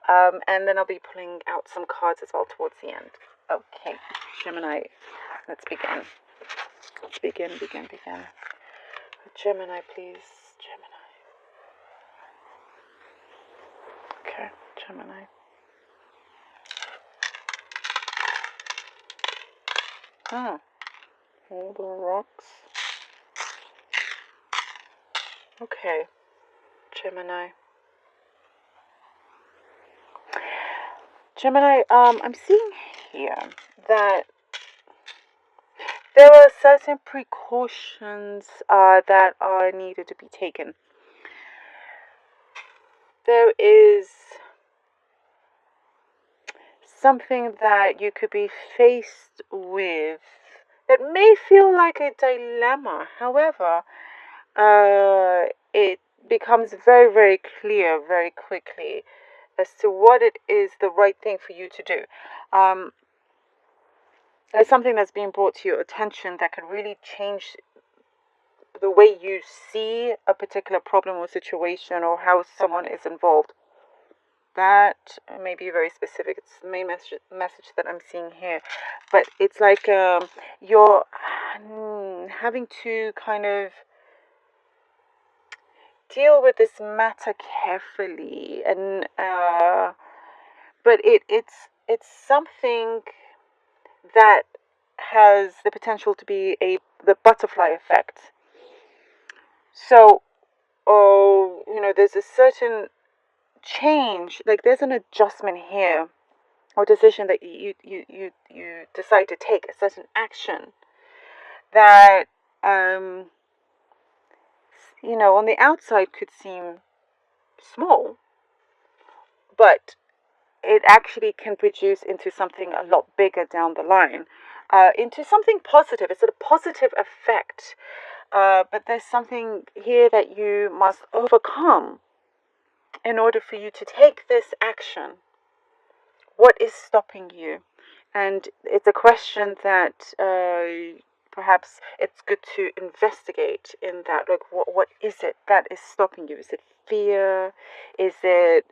And then I'll be pulling out some cards as well towards the end. Okay, Gemini, let's begin. Let's begin. Gemini, please. Gemini. Okay, Gemini. All the rocks. Okay, Gemini. Gemini, I'm seeing here that there are certain precautions that are needed to be taken. There is something that you could be faced with that may feel like a dilemma. However, it becomes very, very clear very quickly as to what it is the right thing for you to do. There's something that's being brought to your attention that could really change the way you see a particular problem or situation or how someone is involved. That may be very specific. It's the main message that I'm seeing here. But it's like you're having to kind of deal with this matter carefully, and but it's something that has the potential to be the butterfly effect. So, there's a certain change, like there's an adjustment here, or decision that you decide to take, a certain action that on the outside could seem small, but it actually can produce into something a lot bigger down the line, into something positive. It's a positive effect, but there's something here that you must overcome in order for you to take this action. What is stopping you? And it's a question that perhaps it's good to investigate in that. Like, what is it that is stopping you? Is it fear? Is it,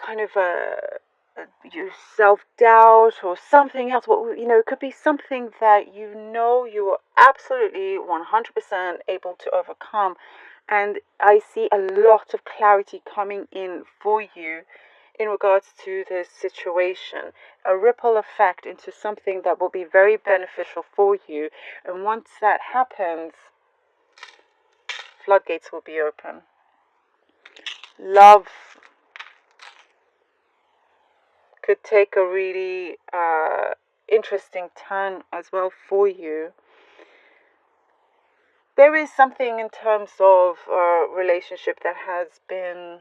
kind of your self-doubt or something else? It could be something that you are absolutely 100% able to overcome. And I see a lot of clarity coming in for you in regards to this situation, a ripple effect into something that will be very beneficial for you. And once that happens, floodgates will be open. Love could take a really interesting turn as well for you. There is something in terms of a relationship that has been,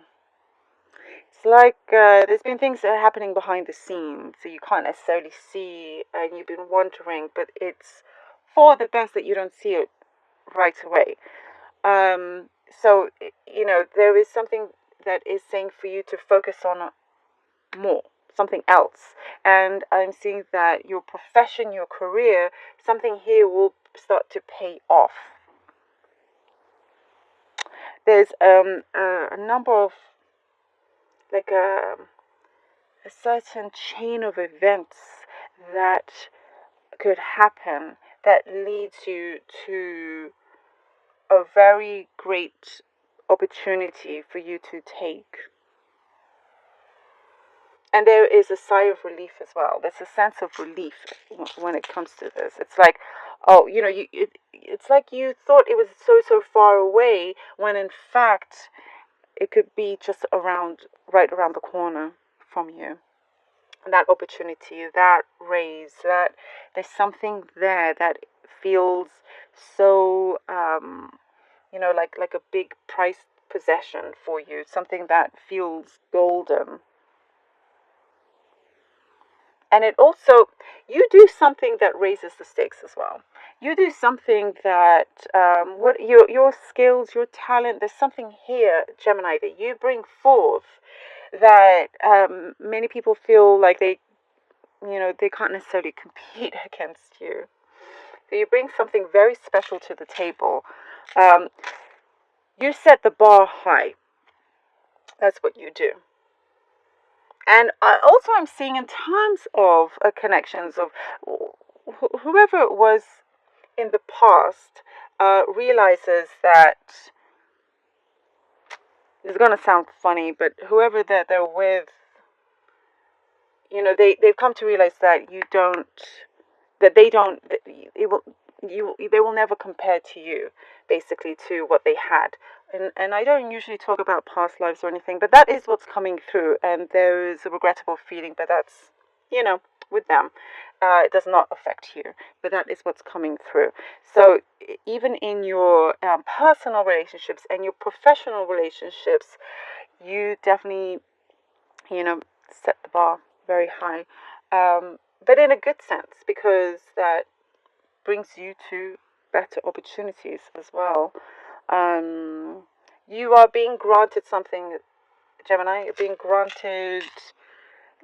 it's like there's been things that are happening behind the scenes, so you can't necessarily see, and you've been wondering, but it's for the best that you don't see it right away. So, there is something that is saying for you to focus on more, something else. And I'm seeing that your profession, your career, something here will start to pay off. There's a number of, like a certain chain of events that could happen that leads you to a very great opportunity for you to take. And there is a sigh of relief as well. There's a sense of relief when it comes to this. It's like, oh, it's like you thought it was so far away, when in fact it could be just right around the corner from you. And that opportunity, that raise, that there's something there that feels so, like a big prized possession for you. Something that feels golden. And it also, you do something that raises the stakes as well. You do something that, what your skills, your talent, there's something here, Gemini, that you bring forth that many people feel like they can't necessarily compete against you. So you bring something very special to the table. You set the bar high. That's what you do. And also, I'm seeing in terms of connections of whoever it was in the past realizes that it's going to sound funny, but whoever that they're with, they've come to realize that they don't, it will, they will never compare to you, basically, to what they had. And I don't usually talk about past lives or anything, but that is what's coming through, and there is a regrettable feeling, but that's, with them. It does not affect you, but that is what's coming through. So even in your personal relationships and your professional relationships, you definitely, set the bar very high, but in a good sense, because that brings you to better opportunities as well. Um, you are being granted something, Gemini. You're being granted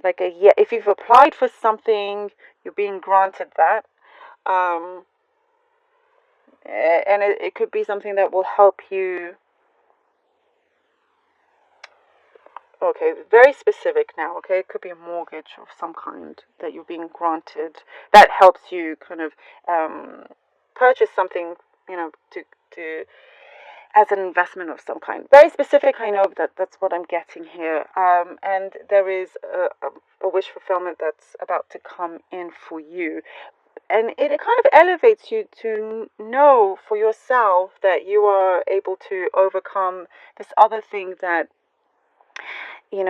like a yeah. If you've applied for something, you're being granted that. Um, and it could be something that will help you. Okay, very specific now. Okay, it could be a mortgage of some kind that you're being granted that helps you kind of um, purchase something, to as an investment of some kind. Very specific. I know that's what I'm getting here. And there is a wish fulfillment that's about to come in for you, and it kind of elevates you to know for yourself that you are able to overcome this other thing that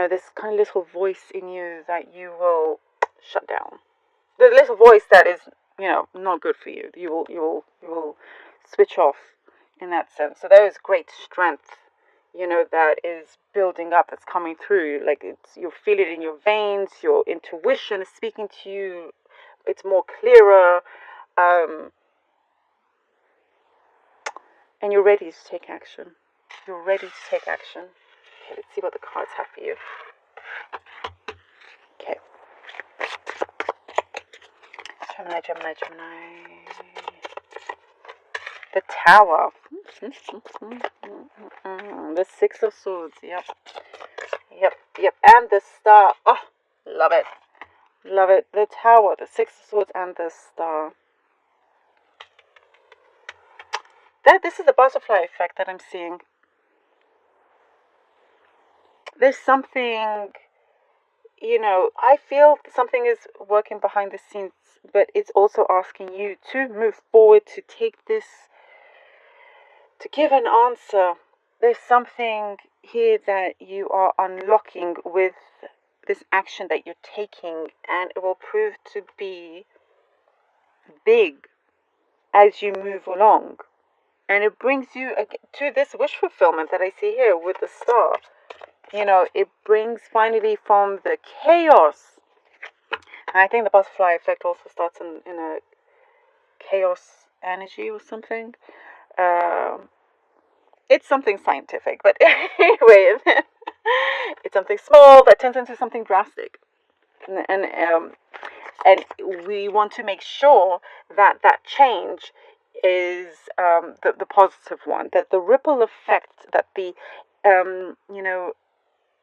this kind of little voice in you that you will shut down. The little voice that is, not good for you. You will switch off in that sense. So there is great strength, that is building up, that's coming through. Like you feel it in your veins. Your intuition is speaking to you. It's more clearer, and you're ready to take action. You're ready to take action. Okay, let's see what the cards have for you. Okay. Gemini, Gemini, Gemini. The Tower. The Six of Swords. Yep. Yep. Yep. And the Star. Oh, love it. Love it. The Tower, the Six of Swords, and the Star. This is the butterfly effect that I'm seeing. There's something, I feel something is working behind the scenes, but it's also asking you to move forward, to take this, to give an answer. There's something here that you are unlocking with this action that you're taking, and it will prove to be big as you move along. And it brings you to this wish fulfillment that I see here with the star. It brings finally from the chaos. And I think the butterfly effect also starts in a chaos energy or something. It's something scientific, but anyway, it's something small that turns into something drastic. And we want to make sure that that change is the positive one, that the ripple effect, that the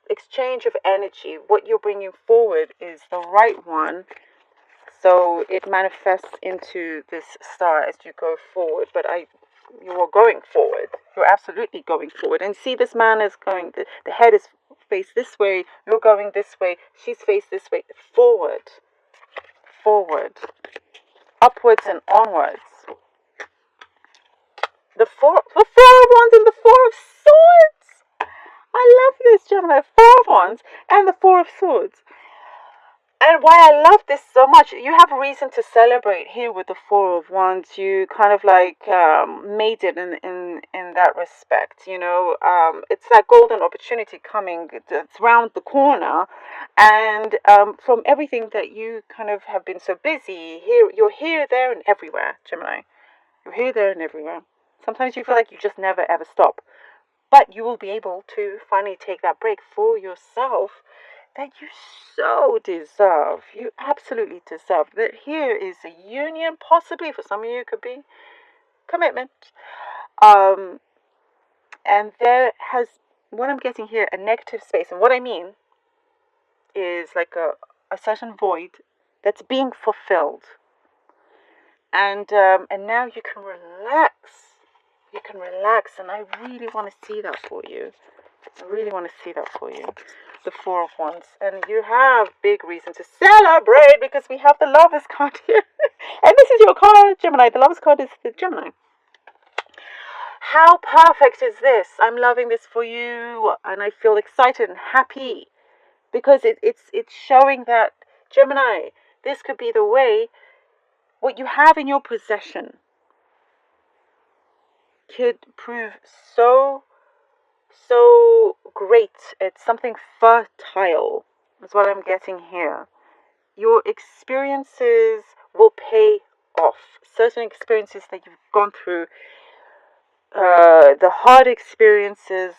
exchange of energy, what you're bringing forward is the right one, so it manifests into this star as you go forward. But you are going forward. You're absolutely going forward. And see, this man is going, the head is faced this way, you're going this way, she's faced this way. Forward, forward, upwards and onwards. The four of wands and the four of swords. I love this, Gemini. Four of wands and the four of swords. And why I love this so much, you have reason to celebrate here with the Four of Wands. You kind of like made it in that respect. It's that golden opportunity coming. It's round the corner, and from everything that you kind of have been so busy here, you're here, there, and everywhere, Gemini. You're here, there, and everywhere. Sometimes you feel like you just never ever stop, but you will be able to finally take that break for yourself that you so deserve. You absolutely deserve. That here is a union, possibly for some of you, it could be commitment. And there has what I'm getting here, a negative space. And what I mean is like a certain void that's being fulfilled. And now you can relax. You can relax, and I really want to see that for you. I really want to see that for you. The Four of Wands. And you have big reason to celebrate because we have the Lovers card here. And this is your card, Gemini. The Lovers card is the Gemini. How perfect is this? I'm loving this for you, and I feel excited and happy because it's showing that, Gemini, this could be the way. What you have in your possession could prove so great. It's something fertile, is what I'm getting here. Your experiences will pay off. Certain experiences that you've gone through, the hard experiences,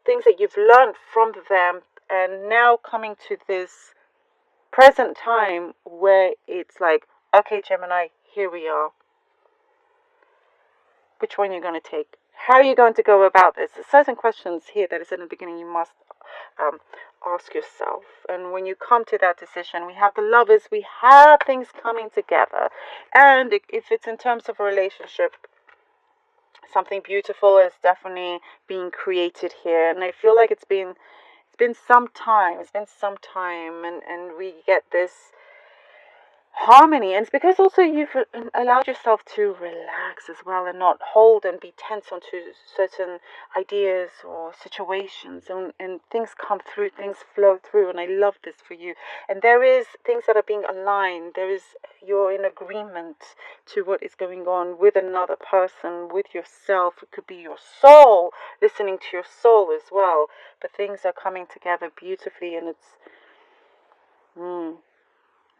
things that you've learned from them, and now coming to this present time where it's like, okay, Gemini, here we are. Which one are you going to take? How are you going to go about this? There's certain questions here that is in the beginning you must ask yourself. And when you come to that decision, we have the Lovers, we have things coming together. And if it's in terms of a relationship, something beautiful is definitely being created here. And I feel like it's been some time. It's been some time, and we get this harmony. And it's because also you've allowed yourself to relax as well and not hold and be tense onto certain ideas or situations, and things come through, things flow through, and I love this for you. And there is things that are being aligned. You're in agreement to what is going on with another person, with yourself. It could be your soul, listening to your soul as well, but things are coming together beautifully, and it's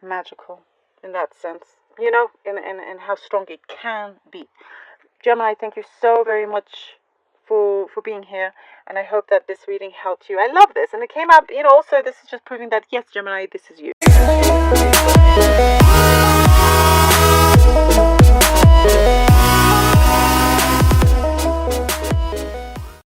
magical in that sense, and how strong it can be. Gemini, thank you so very much for being here, and I hope that this reading helped you. I love this, and it came up, also this is just proving that yes, Gemini, this is you.